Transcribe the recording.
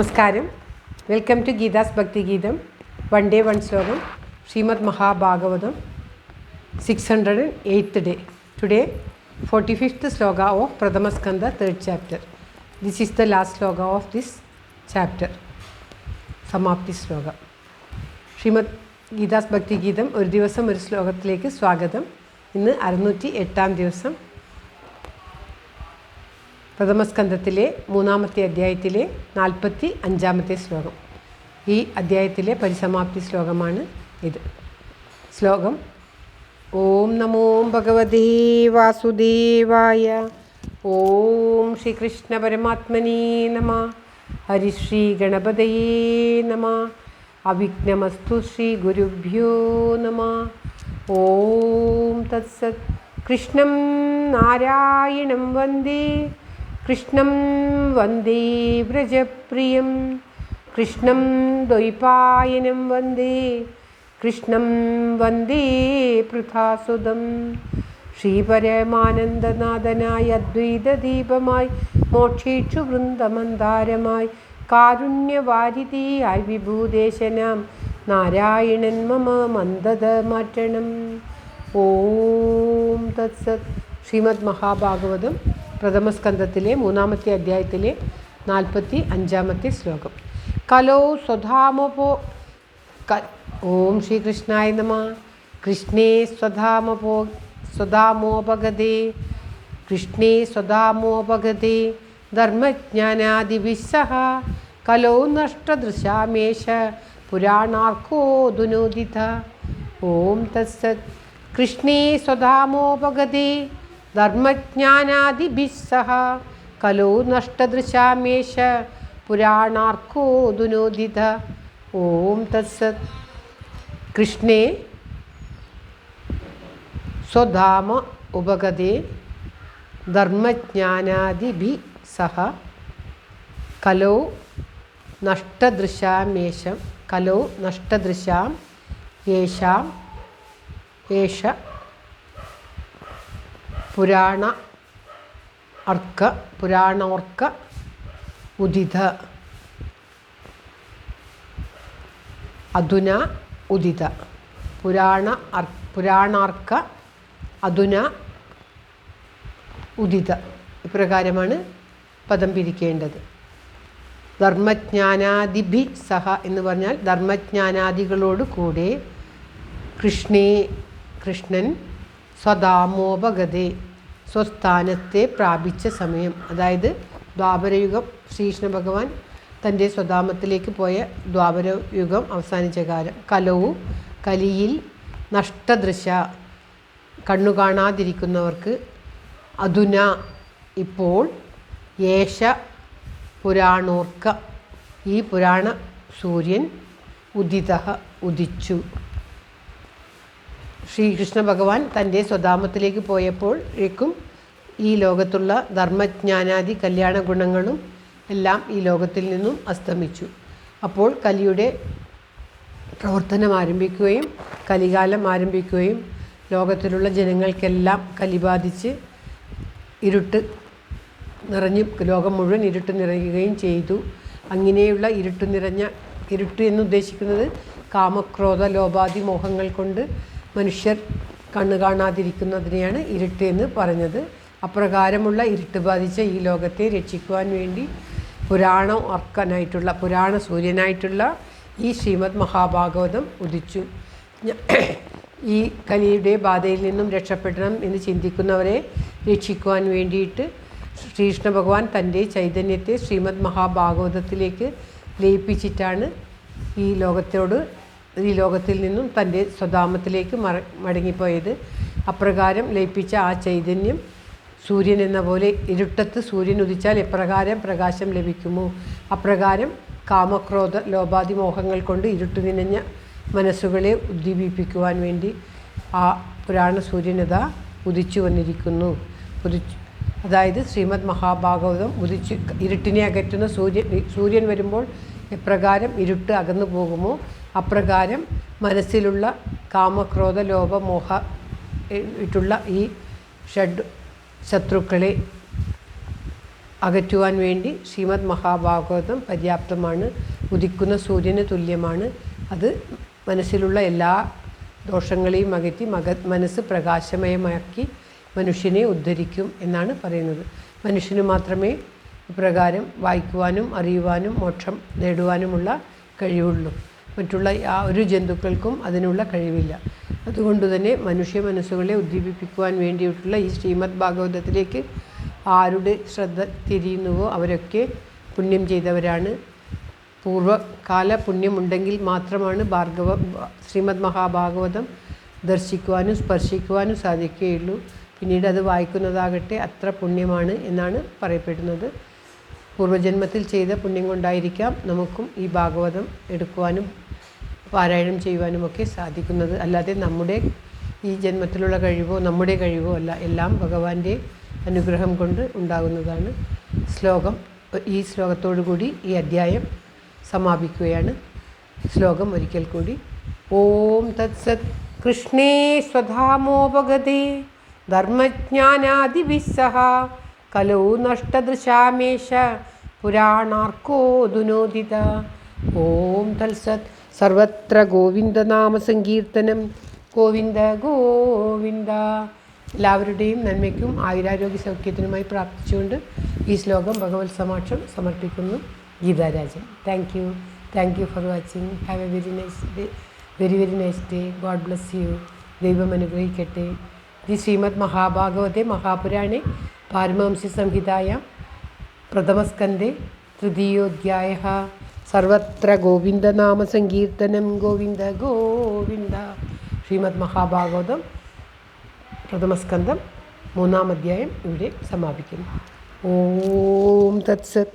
നമസ്കാരം. Welcome to Geetha's ഭക്തി ഗീതം. വൺ ഡേ വൺ ശ്ലോകം. Shrimad Mahabhagavatam 608th day. Today 45th sloka of Pradhama Skanda 3rd chapter. This is the last sloka of this chapter. Samapti sloka. Shrimad Geetha's ഭക്തി ഗീതം ഒരു ദിവസം ഒരു ശ്ലോകത്തിലേക്ക് സ്വാഗതം. ഇന്ന് 608ാം ദിവസം. പ്രഥമസ്കന്ധത്തിലെ 3ാമത്തെ അധ്യായത്തിലെ 45ാമത്തെ ശ്ലോകം. ഈ അധ്യായത്തിലെ പരിസമാപ്തി ശ്ലോകമാണ് ഇത്. ശ്ലോകം: ഓം നമോ ഭഗവതേ വാസുദേവായ. ഓം ശ്രീകൃഷ്ണ പരമാത്മനേ നമഃ. ഹരിശ്രീ ഗണപതയേ നമഃ. അവിഘ്നമസ്തു ശ്രീ ഗുരുഭ്യോ നമഃ. ഓം തത്സത്. കൃഷ്ണം നാരായണം വന്ദേ കൃഷ്ണം വന്ദേ വ്രജപ്രിയം. കൃഷ്ണം ദ്വൈപായനം വന്ദേ കൃഷ്ണം വന്ദേ പൃഥാസുതം. ശ്രീപരമാനന്ദനാഥനായ അദ്വൈതദീപമായി മോക്ഷേക്ഷു വൃന്ദമന്ദാരമായി കാരുണ്യവാരിധിയായി വിഭൂദേശനാം നാരായണൻ മമ മന്ദത മാറ്റണം. ഓം തത്സത്. ശ്രീമദ് മഹാഭാഗവതം പ്രഥമസ്കന്ധത്തിലെ 3ാമത്തെ അധ്യായത്തിലെ 45ാമത്തെ ശ്ലോകം. കലോ സ്വധാമപോ. ഓം ശ്രീകൃഷ്ണായ നമഃ. കൃഷ്ണേ സ്വധാമോപഗതേ കൃഷ്ണേ സ്വധാമോപഗതേ ധർമ്മജ്ഞാനാദിഭിः സഹ കലോ നഷ്ടദൃശാമേഷ പുരാണാർക്കോऽധുനോദിത. ഓം തത്സത്. കൃഷ്ണേ സ്വധാമോപഗതേ ധർമ്മജ്ഞാനാദിഭിः സഹ കലോ നഷ്ടദൃശാമേഷ പുരാണാർക്കോऽധുനോദിത. ഓം തത്സത്. കൃഷ്ണേ സ്വധാമ ഉപഗതേ ധർമ്മജ്ഞാനാദിഭിः സഹ കലോ നഷ്ടദൃശാമേഷം കലോ നഷ്ടദൃശാം യേഷാം ഏഷ പുരാണോർക്ക ഉദിത അധുന ഉദിത. പുരാണാർക്ക അധുന ഉദിത. ഇപ്രകാരമാണ് പദം പിരിക്കേണ്ടത്. ധർമ്മജ്ഞാനാദിഭി സഹ എന്ന് പറഞ്ഞാൽ ധർമ്മജ്ഞാനാദികളോട് കൂടെ കൃഷ്ണൻ സ്വധാമോപഗതേ സ്വസ്ഥാനത്തെ പ്രാപിച്ച സമയം, അതായത് ദ്വാപരയുഗം, ശ്രീകൃഷ്ണ ഭഗവാൻ തൻ്റെ സ്വധാമത്തിലേക്ക് പോയ ദ്വാപരയുഗം അവസാനിച്ച കാലം. കലവും കലിയിൽ നഷ്ടദൃശ കണ്ണു കാണാതിരിക്കുന്നവർക്ക് അധുന ഇപ്പോൾ യേശ പുരാണോർക്ക ഈ പുരാണ സൂര്യൻ ഉദിത ഉദിച്ചു. ശ്രീകൃഷ്ണ ഭഗവാൻ തൻ്റെ സ്വധാമത്തിലേക്ക് പോയപ്പോഴേക്കും ഈ ലോകത്തുള്ള ധർമ്മജ്ഞാനാദി കല്യാണ ഗുണങ്ങളും എല്ലാം ഈ ലോകത്തിൽ നിന്നും അസ്തമിച്ചു. അപ്പോൾ കലിയുടെ പ്രവർത്തനം ആരംഭിക്കുകയും കലികാലം ആരംഭിക്കുകയും ലോകത്തിലുള്ള ജനങ്ങൾക്കെല്ലാം കലി ബാധിച്ച് ഇരുട്ട് നിറഞ്ഞ് ലോകം മുഴുവൻ ഇരുട്ട് നിറയുകയും ചെയ്തു. അങ്ങനെയുള്ള ഇരുട്ട് എന്നുദ്ദേശിക്കുന്നത് കാമക്രോധ ലോഭാദി മോഹങ്ങൾ കൊണ്ട് മനുഷ്യർ കണ്ണു കാണാതിരിക്കുന്നതിനെയാണ് ഇരുട്ട് എന്ന് പറഞ്ഞത്. അപ്രകാരമുള്ള ഇരുട്ട് ബാധിച്ച ഈ ലോകത്തെ രക്ഷിക്കുവാൻ വേണ്ടി പുരാണ സൂര്യനായിട്ടുള്ള ഈ ശ്രീമദ് മഹാഭാഗവതം ഉദിച്ചു. ഈ കലിയുടെ ബാധയിൽ നിന്നും രക്ഷപ്പെടണം എന്ന് ചിന്തിക്കുന്നവരെ രക്ഷിക്കുവാൻ വേണ്ടിയിട്ട് ശ്രീകൃഷ്ണ ഭഗവാൻ തൻ്റെ ചൈതന്യത്തെ ശ്രീമദ് മഹാഭാഗവതത്തിലേക്ക് ലയിപ്പിച്ചിട്ടാണ് ഈ ലോകത്തിൽ നിന്നും തൻ്റെ സ്വധാമത്തിലേക്ക് മടങ്ങിപ്പോയത്. അപ്രകാരം ലയിപ്പിച്ച ആ ചൈതന്യം സൂര്യൻ എന്ന പോലെ ഇരുട്ടത്ത് സൂര്യൻ ഉദിച്ചാൽ എപ്രകാരം പ്രകാശം ലഭിക്കുമോ അപ്രകാരം കാമക്രോധ ലോഭാദി മോഹങ്ങൾ കൊണ്ട് ഇരുട്ടു നിറഞ്ഞ മനസ്സുകളെ ഉദ്ദീപിപ്പിക്കുവാൻ വേണ്ടി ആ പുരാണ സൂര്യനത ഉദിച്ചു വന്നിരിക്കുന്നു. അതായത് ശ്രീമദ് മഹാഭാഗവതം ഉദിച്ച് ഇരുട്ടിനെ അകറ്റുന്ന സൂര്യൻ വരുമ്പോൾ എപ്രകാരം ഇരുട്ട് അകന്നു പോകുമോ അപ്രകാരം മനസ്സിലുള്ള കാമക്രോധ ലോഭ മോഹ ഇട്ടുള്ള ഈ ഷഡ് ശത്രുക്കളെ അകറ്റുവാൻ വേണ്ടി ശ്രീമദ് മഹാഭാഗവതം പര്യാപ്തമാണ്. ഉദിക്കുന്ന സൂര്യന് തുല്യമാണ്. അത് മനസ്സിലുള്ള എല്ലാ ദോഷങ്ങളെയും അകറ്റി മനസ്സ് പ്രകാശമയമാക്കി മനുഷ്യനെ ഉദ്ധരിക്കും എന്നാണ് പറയുന്നത്. മനുഷ്യന് മാത്രമേ ഇപ്രകാരം വായിക്കുവാനും അറിയുവാനും മോക്ഷം നേടുവാനുമുള്ള കഴിവുള്ളൂ. മറ്റുള്ള ഒരു ജന്തുക്കൾക്കും അതിനുള്ള കഴിവില്ല. അതുകൊണ്ട് തന്നെ മനുഷ്യ മനസ്സുകളെ ഉദ്ദീപിപ്പിക്കുവാൻ വേണ്ടിയിട്ടുള്ള ഈ ശ്രീമദ് ഭാഗവതത്തിലേക്ക് ആരുടെ ശ്രദ്ധ തിരിയുന്നുവോ അവരൊക്കെ പുണ്യം ചെയ്തവരാണ്. പൂർവ്വകാല പുണ്യമുണ്ടെങ്കിൽ മാത്രമാണ് ശ്രീമദ് മഹാഭാഗവതം ദർശിക്കുവാനും സ്പർശിക്കുവാനും സാധിക്കുകയുള്ളൂ. പിന്നീട് അത് വായിക്കുന്നതാകട്ടെ അത്ര പുണ്യമാണ് എന്നാണ് പറയപ്പെടുന്നത്. പൂർവ്വജന്മത്തിൽ ചെയ്ത പുണ്യം കൊണ്ടായിരിക്കാം നമുക്കും ഈ ഭാഗവതം എടുക്കുവാനും പാരായണം ചെയ്യുവാനുമൊക്കെ സാധിക്കുന്നത്. അല്ലാതെ നമ്മുടെ ഈ ജന്മത്തിലുള്ള കഴിവോ നമ്മുടെ കഴിവോ അല്ല, എല്ലാം ഭഗവാന്റെ അനുഗ്രഹം കൊണ്ട് ഉണ്ടാകുന്നതാണ്. ഈ ശ്ലോകത്തോടു കൂടി ഈ അധ്യായം സമാപിക്കുകയാണ്. ശ്ലോകം ഒരിക്കൽ കൂടി. ഓം തത്സത് കൃഷ്ണേ സ്വധാമോപഗതേ ധർമ്മജ്ഞാനാദിഭിസ്സഹ കലൗ നഷ്ടദൃശാമേശ പുരാണാർക്കോऽധുനോദിത. ഓം തത്സത്. സർവത്ര ഗോവിന്ദനാമസങ്കീർത്തനം. ഗോവിന്ദ ഗോവിന്ദ. എല്ലാവരുടെയും നന്മയ്ക്കും ആയുരാരോഗ്യ സൗഖ്യത്തിനുമായി പ്രാർത്ഥിച്ചുകൊണ്ട് ഈ ശ്ലോകം ഭഗവത് സമക്ഷം സമർപ്പിക്കുന്നു. Geetha Rajan. Thank you for watching. Have A very nice day. God bless you. ദൈവം അനുഗ്രഹിക്കട്ടെ. ദി ശ്രീമദ് മഹാഭാഗവതെ മഹാപുരാണേ പാരമഹംസ്യ സംഹിതായാം പ്രഥമസ്കന്ധേ തൃതീയോധ്യായഃ. സർവത്ര ഗോവിന്ദനാമസങ്കീർത്തനം. ഗോവിന്ദ ഗോവിന്ദ. ശ്രീമദ് മഹാഭാഗവതം പ്രഥമസ്കന്ധം 3-ാം അധ്യായം ഇവിടെ സമാപിക്കുന്നു. ഓം തത്സത്.